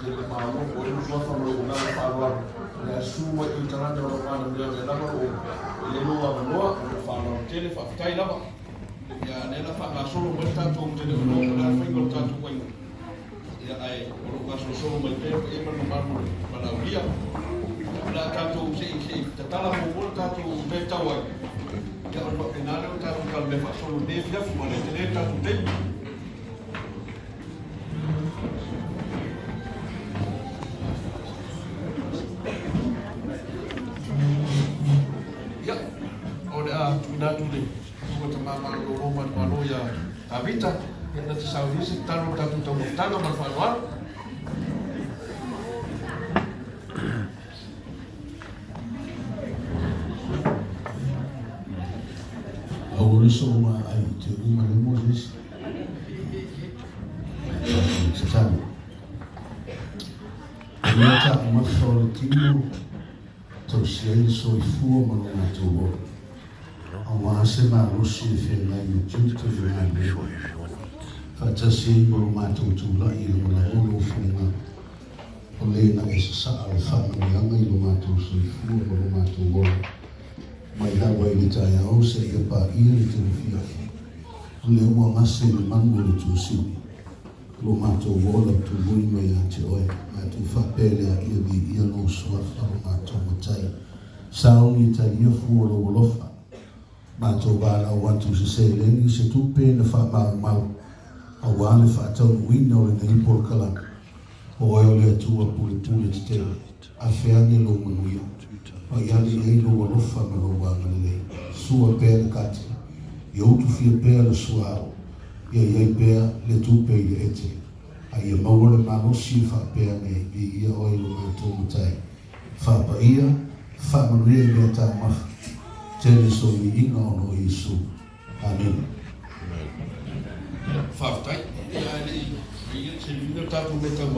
le mau o le so fa mo na fa wa na su mo I tana no fa no le na mo le no wa no fa no tele fa tai lava ya ne na fa ga solo mo ta to te no na fa ngol ta to ko ya ai o ka so mo te e ma no ma na ulia la ta to se ta tala mo ta to me ta wa ya o ka na no ta to ka me fa solo de ya fu mo le te ta to te tuna tule ko te mama o Roma no ya habita na te saudi se tano tatu tamo tanga ma fa Ahora soma ai te uma le Moses Satan Nota ma fora timo to sei so fu ma no to Awa se ma rosi fe na YouTube to na me. Fata se mo ma to la I mo la o funga. O le na esa sa al fa na nga I ma to so fu mo ma to wo. Mai da wa I ta ya o se ya pa I le to fia. Le mo ma se le man mo to si. Lo ma to wo la to wo I me ya te oi. Ma to fa pele a I bi I no so fa ma to mo tai. Sa o ni ta I fu lo lo fa. Mato wala watu se leni se tupe na fa mal awale fa tau wino le nei por kala o ole tua pule te afeani lo manuia o yali ei lo walo fa lo wanga le sua per kati yo tu fi per suaro ye per le tupe le ete ai mawole mano si fa per ne I o lo mato mutai fa pa ia fa manuia le ta ma Tele so I inga ono Yesu. Amen. Fa tai. Ya ni I se ni ta tu me ta